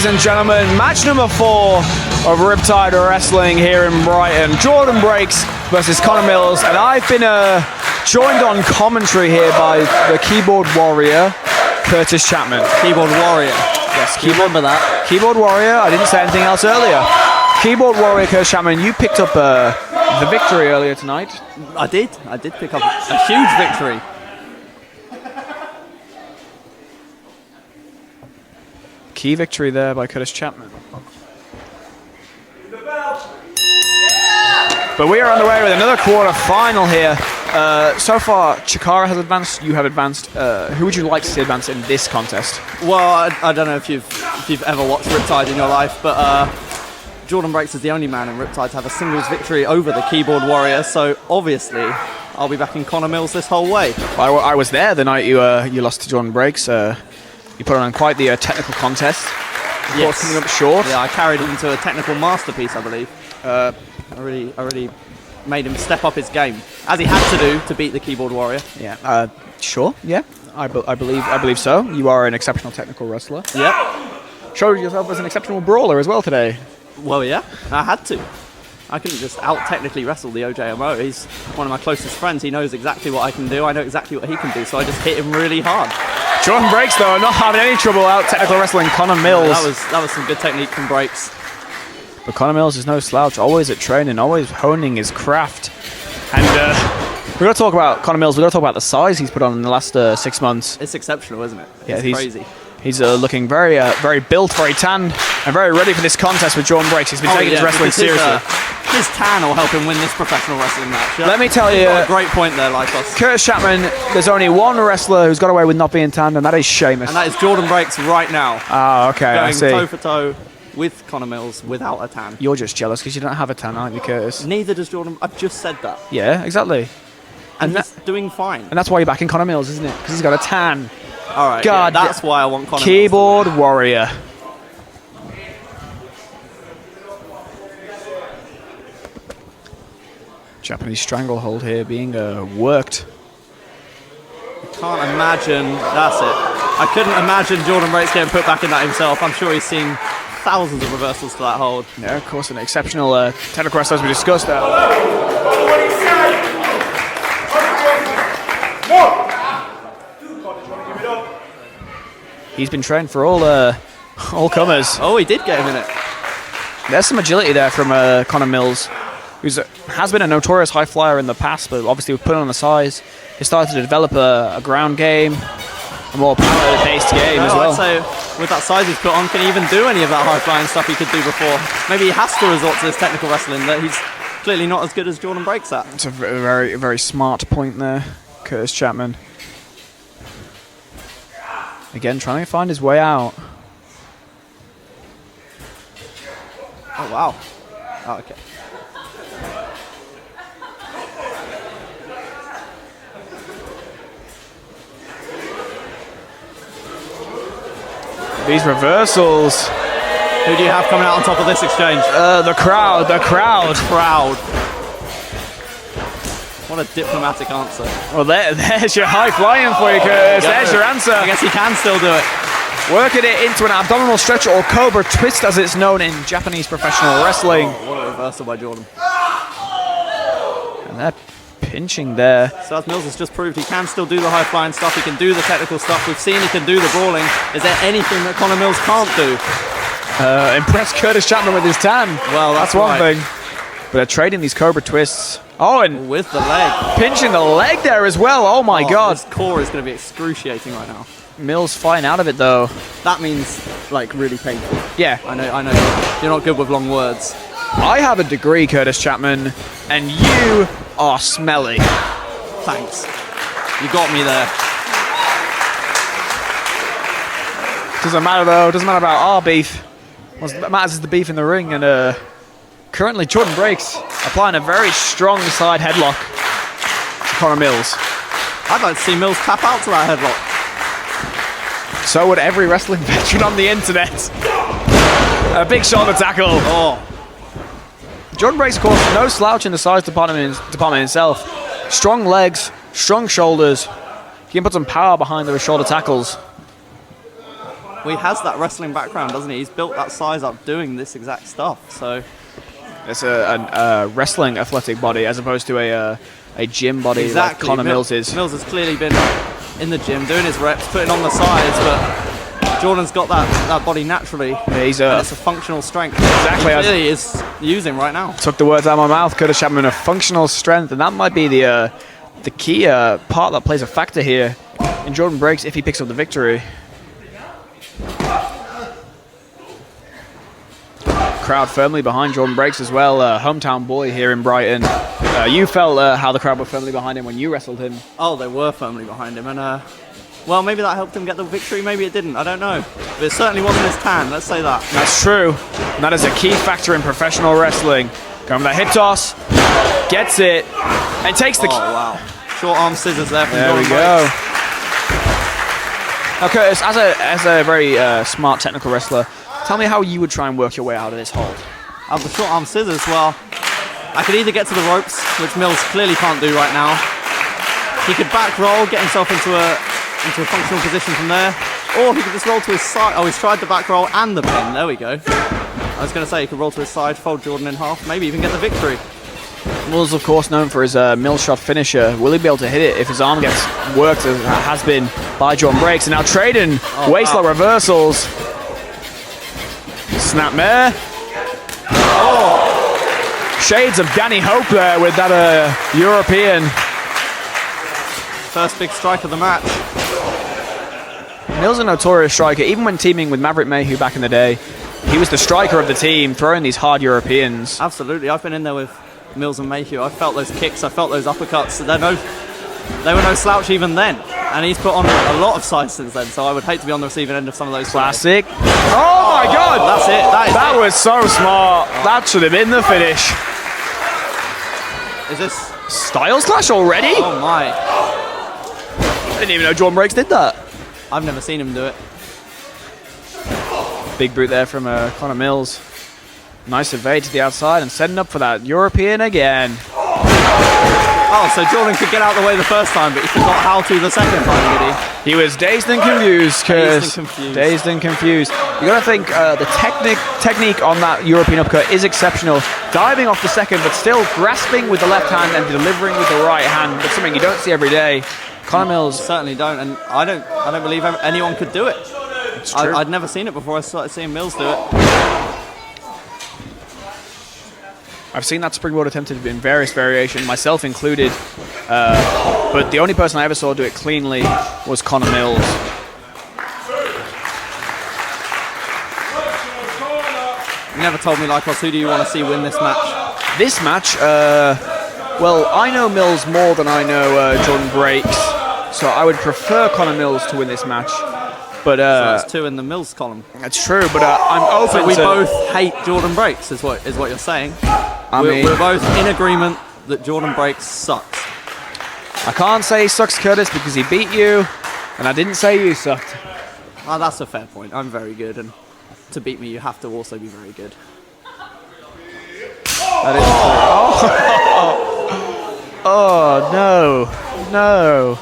ladies and gentlemen. Match number 4 of Riptide Wrestling here in Brighton. Jordon Breaks versus Connor Mills, and I've been joined on commentary here by the keyboard warrior, Curtis Chapman. Keyboard warrior. Yes, Remember that. Keyboard warrior. I didn't say anything else earlier. Keyboard warrior Curtis Chapman, you picked up the victory earlier tonight. I did pick up a huge victory. Key victory there by Curtis Chapman. But we are underway with another quarter final here. So far, Chikara has advanced. You have advanced. Who would you like to see advance in this contest? Well, I don't know if you've ever watched Riptide in your life, but Jordon Breaks is the only man in Riptide to have a singles victory over the keyboard warrior. So obviously, I'll be backing Connor Mills this whole way. I was there the night you lost to Jordon Breaks. You put on quite the technical contest. Of course, coming up short. Yeah, I carried him to a technical masterpiece, I believe. I really made him step up his game, as he had to do to beat the keyboard warrior. Yeah. Sure. Yeah. I believe so. You are an exceptional technical wrestler. Yep. Showed yourself as an exceptional brawler as well today. Well, yeah, I had to. I couldn't just out-technically wrestle the OJMO. He's one of my closest friends. He knows exactly what I can do. I know exactly what he can do, so I just hit him really hard. Jordon Breaks, though, not having any trouble out technical wrestling Connor Mills. That was some good technique from Breaks. But Connor Mills is no slouch, always at training, always honing his craft. And we're going to talk about Connor Mills, we're going to talk about the size he's put on in the last 6 months. It's exceptional, isn't it? Yeah, it's crazy. He's looking very built, very tanned, and very ready for this contest with Jordon Breaks. He's been taking his wrestling seriously. His tan will help him win this professional wrestling match. Let me tell you, got a great point there, Lycos. Curtis Chapman, there's only one wrestler who's got away with not being tanned, and that is Sheamus. And that is Jordon Breaks right now. Oh, okay, I see. Going toe for toe with Connor Mills without a tan. You're just jealous because you don't have a tan, aren't you, Curtis? Neither does Jordon. I've just said that. Yeah, exactly. And he's doing fine. And that's why you're backing Connor Mills, isn't it? Because he's got a tan. All right, God, yeah, that's why I want Connor Keyboard warrior. Japanese stranglehold here being worked. I can't imagine. That's it. I couldn't imagine Jordon Breaks getting put back in that himself. I'm sure he's seen thousands of reversals to that hold. Yeah, of course, an exceptional technical wrestler as we discussed. He's been trained for all comers. Oh, he did get him in it. There's some agility there from Connor Mills, who has been a notorious high flyer in the past, but obviously with putting on the size, he started to develop a ground game, a more power-based game as well. I'd say with that size he's put on, can he even do any of that high-flying stuff he could do before? Maybe he has to resort to this technical wrestling that he's clearly not as good as Jordon Breaks at. It's a very, very smart point there, Curtis Chapman. Again, trying to find his way out. Oh, wow. Oh, okay. These reversals. Who do you have coming out on top of this exchange? The crowd. What a diplomatic answer. Well, there's your high flying for you, Curtis. There's your answer. I guess he can still do it. Working it into an abdominal stretch or cobra twist, as it's known in Japanese professional wrestling. Oh, what a reversal by Jordon. And they're pinching there. So as Mills has just proved, he can still do the high-flying stuff. He can do the technical stuff. We've seen he can do the brawling. Is there anything that Connor Mills can't do? Impress Curtis Chapman with his tan. Well, that's one right. thing. But they're trading these cobra twists. Oh, and with the leg. Pinching the leg there as well. Oh my God. His core is going to be excruciating right now. Mills flying out of it though. That means like really painful. Yeah. I know. You're not good with long words. I have a degree, Curtis Chapman, and you are smelly. Thanks. You got me there. Doesn't matter though. Doesn't matter about our beef. What matters is the beef in the ring, and currently Jordon Breaks applying a very strong side headlock to Connor Mills. I'd like to see Mills tap out to that headlock. So would every wrestling veteran on the internet. A big shoulder tackle. Oh. Jordon Breaks, of course, no slouch in the size department himself. Strong legs, strong shoulders. He can put some power behind those shoulder tackles. Well, he has that wrestling background, doesn't he? He's built that size up doing this exact stuff. So it's a wrestling athletic body as opposed to a gym body exactly. like Connor Mills is. Mills has clearly been in the gym doing his reps, putting on the size, but Jordan's got that body naturally. Yeah, and it's a functional strength. Exactly. He really is using right now. Took the words out of my mouth. Curtis Chapman, a functional strength, and that might be the key part that plays a factor here in Jordon Breaks if he picks up the victory. Crowd firmly behind Jordon Breaks as well. Hometown boy here in Brighton. You felt how the crowd were firmly behind him when you wrestled him. Oh, they were firmly behind him, and well, maybe that helped him get the victory. Maybe it didn't. I don't know. But it certainly wasn't his tan. Let's say that. That's true. And that is a key factor in professional wrestling. Going for that hip toss, gets it, and takes the. Oh wow! Short arm scissors there from There we Jordan go. Now, Curtis, as a very smart technical wrestler, tell me how you would try and work your way out of this hold. Out of the short arm scissors, well, I could either get to the ropes, which Mills clearly can't do right now. He could back roll, get himself into a functional position from there, or he could just roll to his side. Oh, he's tried the back roll and the pin. There we go. I was going to say he could roll to his side, fold Jordan in half, maybe even get the victory. Mills, of course, known for his mill shot finisher. Will he be able to hit it if his arm gets worked as it has been by Jordon Breaks? And now trading waistlock reversals. Snap mare. Shades of Danny Hope there with that European. First big strike of the match. Mills is a notorious striker. Even when teaming with Maverick Mayhew back in the day, he was the striker of the team, throwing these hard Europeans. Absolutely. I've been in there with Mills and Mayhew. I felt those kicks. I felt those uppercuts. They were no slouch even then. And he's put on a lot of size since then, so I would hate to be on the receiving end of some of those. Classic. Oh my God! That's it. That was so smart. That should have been the finish. Is this Styles Clash already? Oh my. I didn't even know Jordon Breaks did that. I've never seen him do it. Big boot there from Connor Mills. Nice evade to the outside and setting up for that European again. Oh, so Jordan could get out of the way the first time, but he forgot how to the second time, did he? He was dazed and confused, Curtis. Dazed and confused. You got to think the technique on that European uppercut is exceptional. Diving off the second, but still grasping with the left hand and delivering with the right hand. That's something you don't see every day. Connor Mills certainly don't, and I don't believe anyone could do it. It's true. I'd never seen it before I started seeing Mills do it. I've seen that springboard attempted in various variations, myself included, but the only person I ever saw do it cleanly was Connor Mills. You never told me, Lycos, who do you want to see win this match? This match, well, I know Mills more than I know Jordon Breaks, so I would prefer Connor Mills to win this match. But so that's two in the Mills column. That's true, but I'm open so we to... both hate Jordon Breaks, is what you're saying. We're both in agreement that Jordon Breaks sucks. I can't say he sucks, Curtis, because he beat you, and I didn't say you sucked. Oh, that's a fair point. I'm very good, and to beat me, you have to also be very good. That is oh no.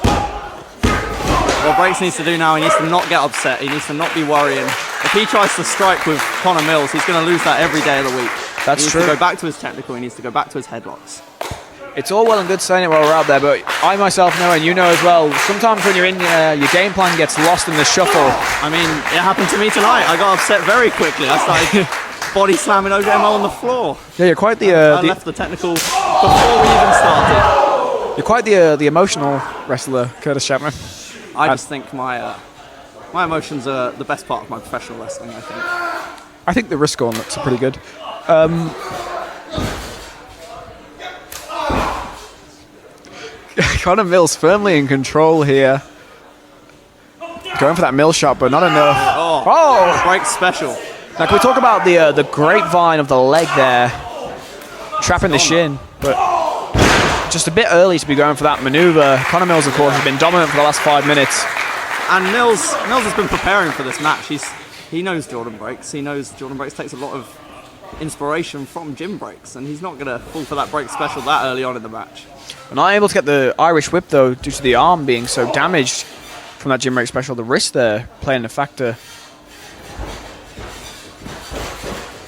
What Breaks needs to do now, he needs to not get upset. He needs to not be worrying. If he tries to strike with Connor Mills, he's going to lose that every day of the week. That's true. He needs to go back to his technical. He needs to go back to his headlocks. It's all well and good saying it while we're out there, but I myself know, and you know as well, sometimes when you're in, your game plan gets lost in the shuffle. I mean, it happened to me tonight. I got upset very quickly. I started body slamming OJMO on the floor. Yeah, you're quite the... I left the technical before we even started. You're quite the emotional wrestler, Curtis Chapman. I just think my emotions are the best part of my professional wrestling, I think. I think the wrist on looks pretty good. Connor Mills firmly in control here. Going for that mill shot, but not enough. Oh! Break special. Now, can we talk about the grapevine of the leg there? Trapping the shin, but just a bit early to be going for that maneuver. Connor Mills, of course, has been dominant for the last 5 minutes. And Mills has been preparing for this match. He knows Jordon Breaks. He knows Jordon Breaks takes a lot of inspiration from gym breaks, and he's not going to fall for that break special that early on in the match. And not able to get the Irish whip, though, due to the arm being so damaged from that gym break special. The wrist there playing a factor.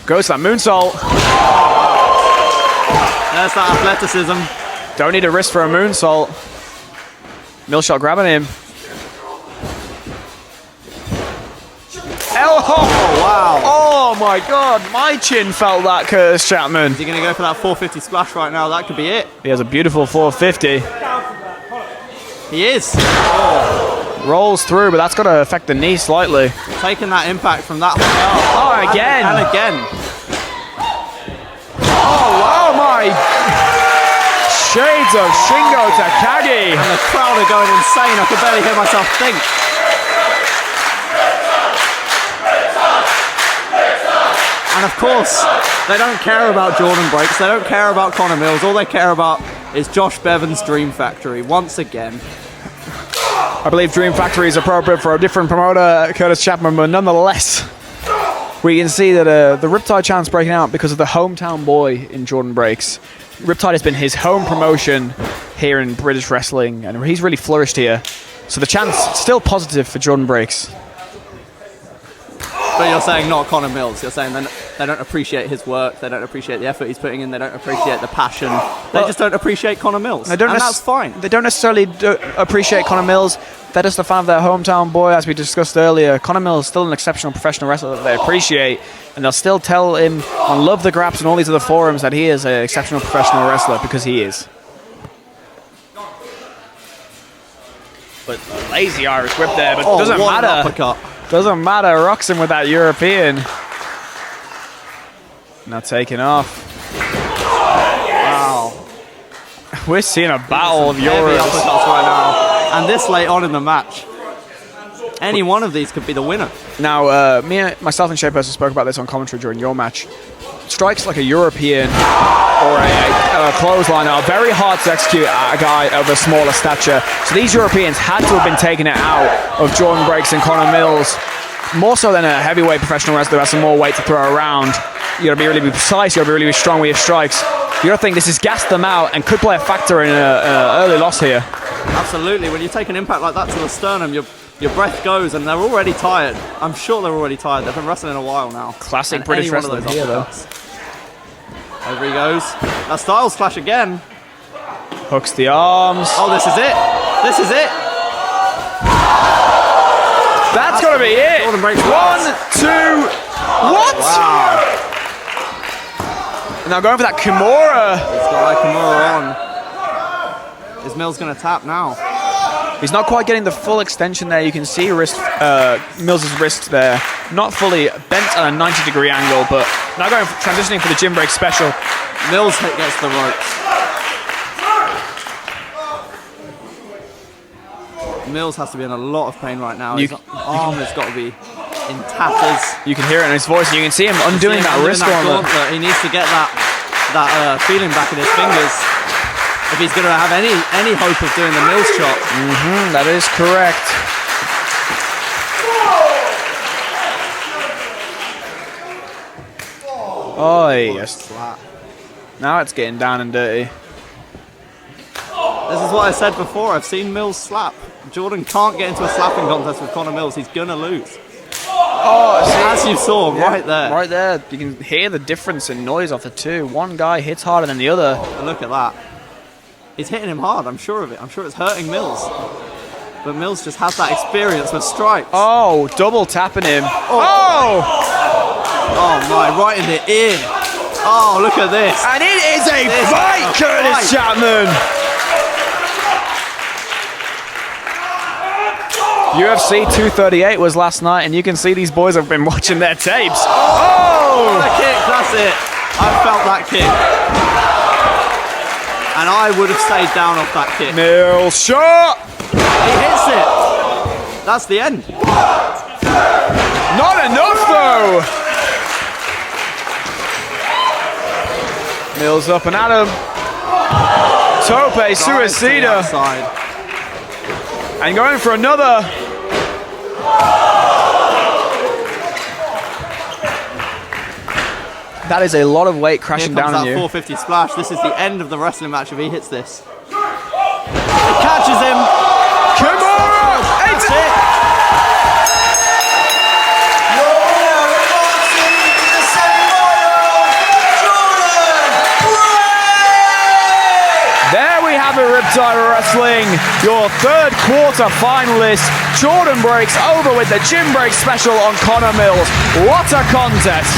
Goes to that moonsault. There's that athleticism. Don't need a wrist for a moonsault. Mills shot grabbing him. Oh, wow. Oh my God, my chin felt that, Curtis Chapman. Is he going to go for that 450 splash right now? That could be it. He has a beautiful 450. He is. Rolls through, but that's got to affect the knee slightly. Taking that impact from that high up. Oh, again. And again. Oh my. Shades of Shingo Takagi. And the crowd are going insane. I can barely hear myself think. And of course, they don't care about Jordon breaks. They don't care about Connor Mills. All they care about is Josh Bevan's Dream Factory once again. I believe Dream Factory is appropriate for a different promoter, Curtis Chapman, but nonetheless, we can see that the Riptide chant's breaking out because of the hometown boy in Jordon Breaks. Riptide has been his home promotion here in British wrestling, and he's really flourished here. So the chant's still positive for Jordon Breaks. But you're saying not Connor Mills. You're saying they don't appreciate his work. They don't appreciate the effort he's putting in. They don't appreciate the passion. They just don't appreciate Connor Mills. And that's fine. They don't necessarily appreciate Connor Mills. They're just a fan of their hometown boy, as we discussed earlier. Connor Mills is still an exceptional professional wrestler that they appreciate, and they'll still tell him on Love the Graps and all these other forums that he is an exceptional professional wrestler, because he is. But a lazy Irish whip there, but doesn't matter. Uppercut. Doesn't matter. Rocks him with that European. Now taking off. Wow. We're seeing a battle of heavy Euros. uppercuts right now. And this late on in the match, any one of these could be the winner. Now, myself and Shea Person spoke about this on commentary during your match. Strikes like a European or a clothesline are very hard to execute at a guy of a smaller stature. So these Europeans had to have been taking it out of Jordon Breaks and Connor Mills, more so than a heavyweight professional wrestler who has some more weight to throw around. You got to be really precise. You got to be really strong with your strikes. The other thing, this has gassed them out and could play a factor in an early loss here. Absolutely. When you take an impact like that to the sternum, your breath goes, and they're already tired. I'm sure they're already tired. They've been wrestling a while now. Classic and British wrestling here, though. Over he goes. That Styles clash again. Hooks the arms. Oh, this is it. This is it. That's got to be it. Jordon Breaks. 1, 2. What? Wow. Now going for that Kimura. He's got that Kimura on. Is Mills going to tap now? He's not quite getting the full extension there. You can see Mills' wrist there. Not fully bent at a 90-degree angle, but now transitioning for the gym break special. Mills gets the ropes. Mills has to be in a lot of pain right now. His arm has got to be in tatters. You can hear it in his voice, and you can see him undoing that wrist gauntlet. He needs to get that feeling back in his fingers if he's going to have any hope of doing the Mills chop. That is correct. Oh, yes. Now it's getting down and dirty. This is what I said before. I've seen Mills slap. Jordon can't get into a slapping contest with Connor Mills. He's going to lose. Oh, as you saw, right there. Right there. You can hear the difference in noise off the two. One guy hits harder than the other. And look at that. He's hitting him hard, I'm sure of it. I'm sure it's hurting Mills. But Mills just has that experience with strikes. Oh, double tapping him. Oh my, right in the ear. Oh, look at this. And it is a fight, Curtis Chapman. UFC 238 was last night, and you can see these boys have been watching their tapes. Oh! What a kick, that's it. I felt that kick. And I would have stayed down off that kick. Mills shot! He hits it. That's the end. Not enough, though! Mills up and at him. Tope suicida. And going for another. That is a lot of weight crashing down on you. 450 splash. This is the end of the wrestling match if he hits this. It catches him. Kimura! That's it. have it, Riptide Wrestling. Your third quarter finalist, Jordon breaks over with the gym break special on Connor Mills. What a contest.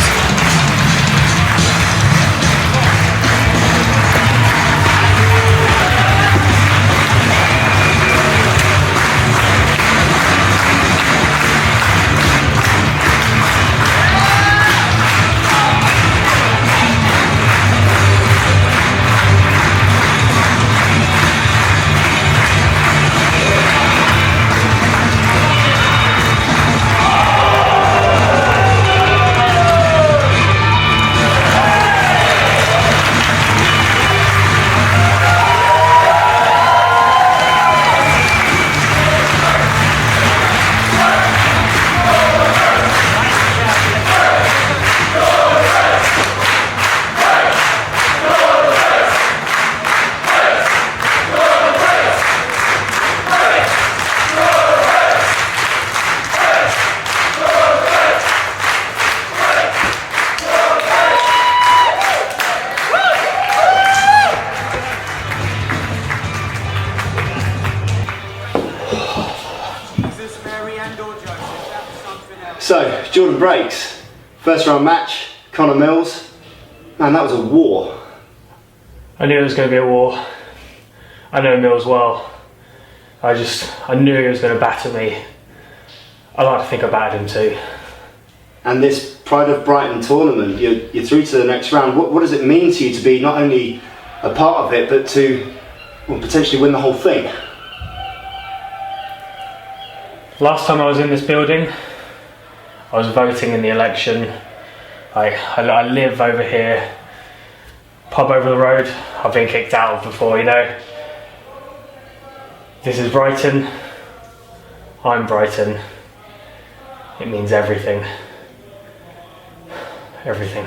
So, Jordon breaks. First round match, Connor Mills. Man, that was a war. I knew it was going to be a war. I know Mills well. I knew he was going to batter me. I like to think I battered him too. And this Pride of Brighton tournament, you're through to the next round. What does it mean to you to be not only a part of it, but to potentially win the whole thing? Last time I was in this building, I was voting in the election. I live over here, pub over the road, I've been kicked out of before, you know. This is Brighton, I'm Brighton. It means everything. Everything.